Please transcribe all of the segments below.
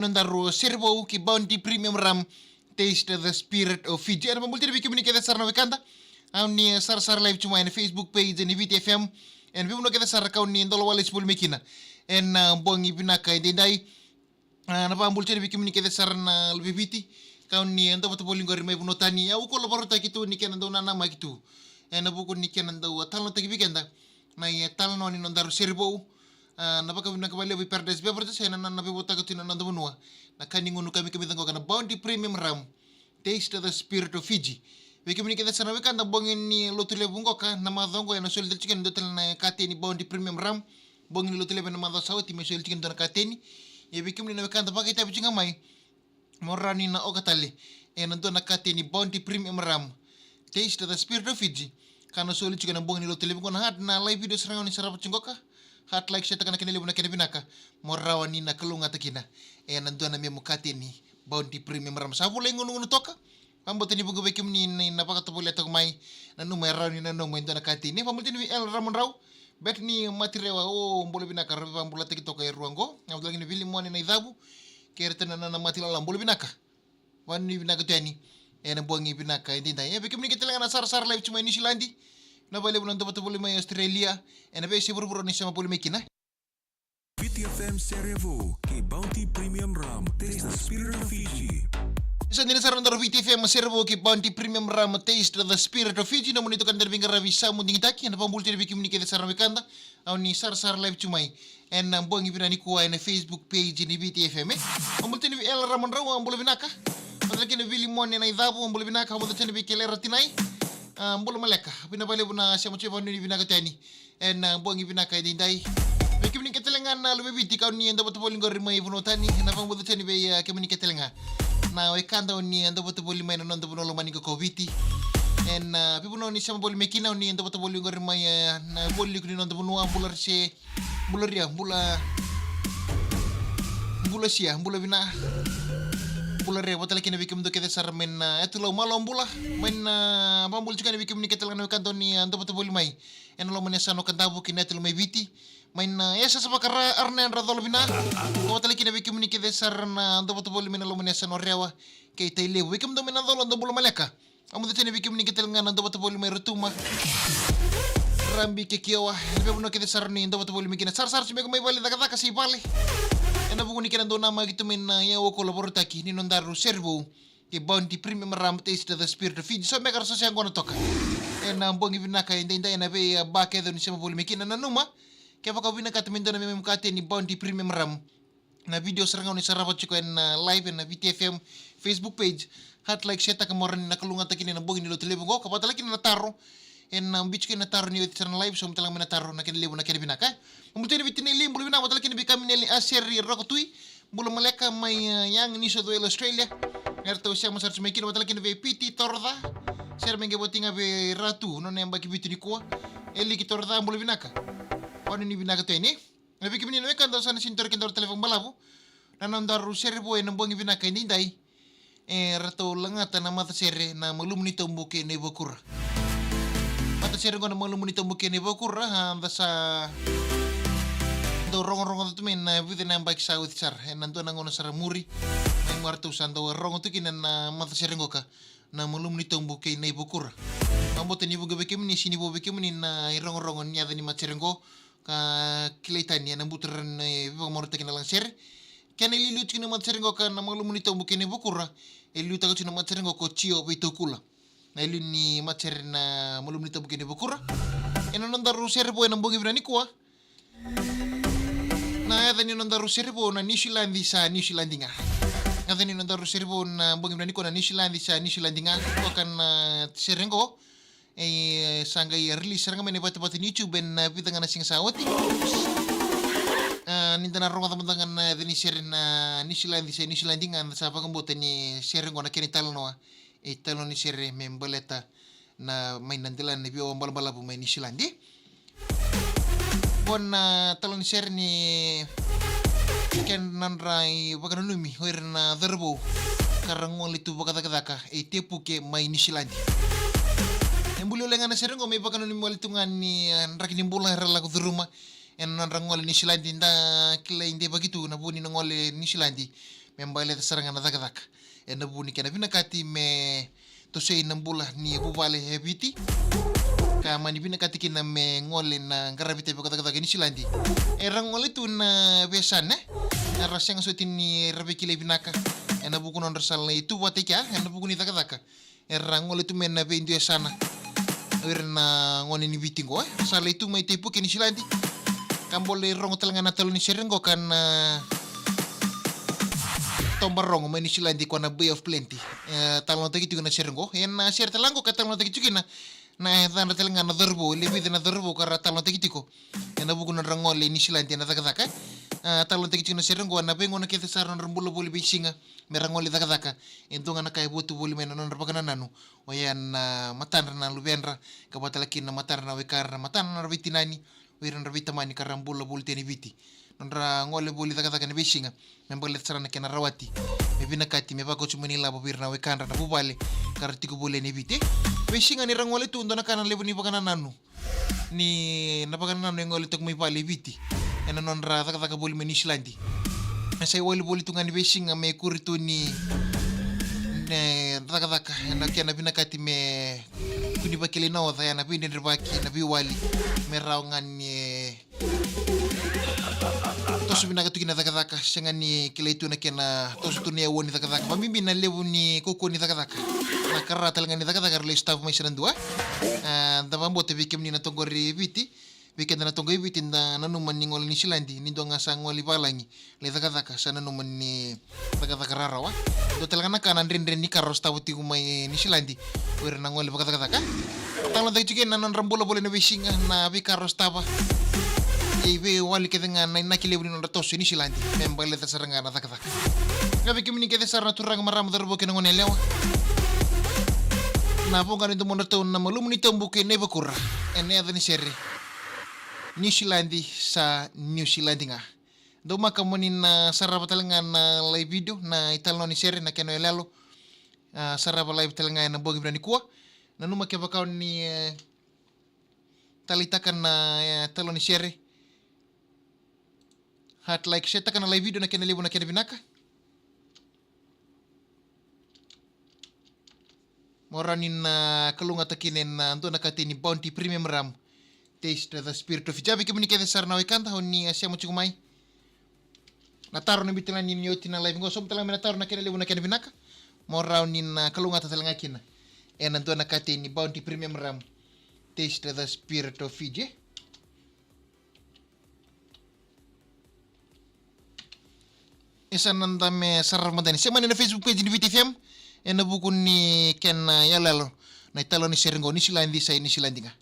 Nandaro servo ki bounty premium ram taste the spirit of Fiji. Ano pamulti na bikini kita sarna wikanda. Ang ni sar live cuma ni Facebook page ni VTFM. En bimu no kita sar kau ni ndolo wale sepul mikina. En bongi binaka dindai. Na pamulti na bikini kita sar na LBBT. Kau ni ndo betul boleh ngori mai buno tani. Ya uko lo baru tak itu ni kena ndo nama gitu. En buku ni kena ndo talno tak bikenda. Na ya talno ni nandaro servo. Napaka nakabali abi perdes beberdes na nabibota ko tinanando bunwa na kaninguno kami tango kana bounty premium ram taste the spirit of Fiji we kami kita sana we kana bongin ni lotule bungo ka na madongo na sol del chicken dotel na kateni bounty premium ram bongin lotule na madho sauti me sol chicken na kateni e we kami na we kana pakita bichinga mai morani na okatali e nando na kateni bounty premium ram taste the spirit of Fiji kana sol chicken na bongin lotule bungo na hat na live video serang ni sarap chingoka hat like saya tekan kene lebuna kene binaka morawani na kalunga takina nando na mi mukati ni bounty premium ram sabu le ngunu toka pambote ni bugo bekim ni napaka to boleh mai na numero ni na no na kati ni pambote ni el ramon raw bet ni materiwa o mbolo binaka pambula teki toka ruango na lagi ni vili moni na idhabu kereta na matila la mbolo binaka wani binaka tani na bongi binaka indinda bekim ni ketelenga na sar live cuma ni silandi na bale bulan to boleh mai Australia na be si buru ni sama boleh mekina VTFM Serevo ki Bounty Premium Ram taste the spirit of Fiji. Isa nila sa rondaro VTFM Serevo ki Bounty Premium Ram taste the spirit of Fiji namun itu kan dari bingkar ravisa munding taki na pambulti dari bikim ni kita sarang wikanda au ni sar live cumai en buang ibina ni kuai na Facebook page ni VTFM pambulti ni el ramon raw ambul binaka padahal ni Willy Mon na idhabu ambul binaka pambulti ni bikele ratinai mbolo maleka pinabale buna siya mo chepa ni binaka tani en buang ibinaka dindai bekim ni ketelengan na lumebiti kau ni ando betul boleh ngori mai buno tani na pang betul tani be kemen ni ketelenga na we kanda ni ando betul boleh mai na ando buno lo mani ko covid en pibuno ni sama boleh mekina ni ando betul boleh ngori mai na boleh ni ando buno bular se bularia bula sia bula bina bularia betul lagi nabi kem do kete sar men etu lo malom bula men pambul juga nabi kem ni ketelenga we kanda ni ando betul boleh mai en lo menesano kandabu kinetu lo mai viti main esa sa pakara arne radol bina ko tali kina bikim ni kede sarna ando boto bol mina lo menesa no rewa ke taile bikim do mina dolo ando bolo maleka amu de tene bikim ni ketel ngana ando boto bol mai rutuma rambi ke kiwa be buno kede sarni ando boto bol mikina sar sime ko mai bali daga kasi bali ena bugo ni kena do nama gitu min ya wo kolaborata ki ni nondaru servo ke bounty premium ram taste the spirit of Fiji so me kar so siang kono toka ena bongi binaka inda ena be ba ke do ni sama bol mikina na numa kaya kau bina kata minta na memang kata ni bounty premium ram na video serang ni sarapat ciko na live na VTFM Facebook page hat like seta kamoran na kalunga takin na bogin nilo telebo ko kapata lagi na taro en na bitch na taro ni serang live so mtalang na taro na kinilebo na kinibina ka mumutini bitinili mbulu bina wata lagi bikam nili aseri rokotui bulu maleka may yang ni so doel Australia ngerto siya masar sumekin wata lagi be PT torda ser menge botinga be ratu no nemba ki bitini ko eli ki torda mbulu bina ka Pano ni binaka to ini, nabi kimi ni kan daw sana sintor kendor telepon balabu, nanon daru serbo en bongi binaka ini dai, rato langata na mata sere na malum ni tombuke ne bokura. Mata sere ko na malum ni tombuke ne bokura, handa sa do rong tu men na vide na mbak sa with sar, nanto na ngono sara muri, may marto sando rong tu kinan na mata sere ngoka, na malum ni tombuke ne bokura. Mambote ni buga bekem ni sini bo bekem ni na rong ni ada ni mata sere ngo, ka kilaitan ya nambuteran pamorta kina langser kene lilu china matserengo ka na malu munito bukene bukura elu tago china matserengo ko chio bito kula na elu ni matserna malu munito bukene bukura eno nonda ruser bo na bongi brani kwa na ada ni nonda ruser bo na nishilandi sa nishilandinga ada ni nonda ruser bo na bongi brani ko na nishilandi sa nishilandinga ko kan serengo sangga release serang mene batu ni YouTube ben pitanga na sing sawati ninta na ronga tamantangan deni share na Nishilandi ngan sa pakambote ni share ngona keni talno talo ni share membaleta na may nandilan ni biyo bala bu may Nishilandi bon talo ni share ni ken nanrai baganumi hoir na derbo karangol itu bakadaka tepu ke may Nishilandi Embulu lengan sereng may bakano ni malitungan ni rakin bola herala ko rumah en nan rangol ni silandi nda kila inde bagitu na buni nangol ni silandi membale serangan daga ena buni kena bina kati me to sei nambula ni bubale hebiti kama ni bina kati kina me ngole na ngarabite be kata ni silandi erang ngole tu na besane rasang sotin ni rabiki le binaka ena buku non rasal itu watika ena buku ni daga erang ngole tu mena be indio sana irna ngone ni bitingo rasal itu mai tepu kini silandi kambole rongo telangana telu ni serengo kan tombarong may nisilandi ko na Bay of Plenty talon tagi juga na serengo en ser talango ka talon tagi juga na na telanga na dorbo lebi na dorbo kara talon tagi ko en buku na rangole nisilandi na daga talon tagi juga na serengo na bengo na kete saron rambulo boli bisinga merangole daga ento ngana kay butu boli men non rabagana nanu o yan matan na lubenra kabatalakin na matar na wekar na matan na rabitinani wiran rabitamani karambulo boli teni viti nondra ngole boli daga ne bisinga membole sarana kena rawati me bina kati me bako chumani labo birna we kanra na bubale kartiku bole ne bite bisinga ni rangole tu ndona kana lebu ni bagana nanu ni na bagana nanu ngole tok mi pale biti ena nondra daga boli me nislandi sai woli boli tu ngani bisinga me kuritu ni ne daga ena kena bina kati me kuni bakile no da na binde baki na biwali me rawngan tosu binaga tukina daga sengani kile itu na kena tosu tu ne woni daga pamimbi na lebu ni koko ni daga na karra talangani daga le staff mai serandua da bambo te bikem ni na tongori biti biken na tongori biti na nanu maningol ni silandi ni do ngasa ngoli balangi le daga sana no mani daga rarawa do talangana kanan rin ni karro staff ti kumai ni silandi wer na ngoli daga talo da chicken na non rambulo bole na bisinga na bi karro staff ibe wali kedenga na kilebri non tosu ni silandi membale ta saranga na daga ngabe kimni kede sarna turang maram darbo ke ngone lewa na ponga ni tomo to na malum ni tombu ke ne bakura ene ada ni seri New Zealandi sa New Zealandinga do makamoni na saraba talenga na live video na italo ni seri na keno elalo saraba live talenga na bogi brani kuwa na numa ke bakau ni talitakan na talo ni seri hat like share takana live video na kena lebu na kena binaka moranin na kalunga takinen na ando nakatini Bounty Premium Ram taste the spirit of jabi kemini kede sarna wekanta honi asia mo chikumai nataro ni bitilan ni nyoti na live ngosom talang nataro na kena lebu na kena binaka moranin na kalunga tatalanga kina en ando nakatini Bounty Premium Ram taste the spirit of Fiji isa nanda me sarra madani sema na Facebook page ni VTFM ena buku ni ken yalalo na italo ni serengo ni silandi sai ni silandinga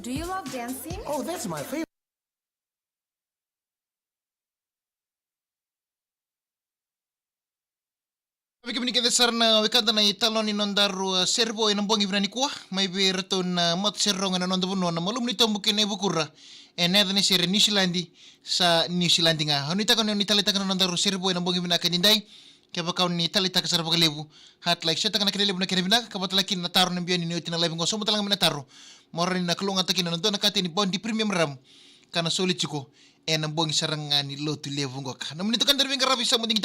Do you love dancing? Oh, that's my favorite. Bagi menikah sarna wikanta na italon inondaru serbo inambongi vinani kuah mai berton mot serronga na nonda buno na malum ni tombukin e bukura neda ni sere New Zealandi sa New Zealandi nga honita kan ni talita kan nondaru serbo inambongi vina kanindai kaya kau ni talita ka sarbo kalebu hat like seta kan kalebu na kinabina kabatalakin na taro na biyan ni utina live ngo somo talang na taro morani na kulunga takin na nonda na kati ni bondi premium ram kana solid chiko e nambongi saranga ni lotu levu ngok namun itu kan dari ngarabi sa muding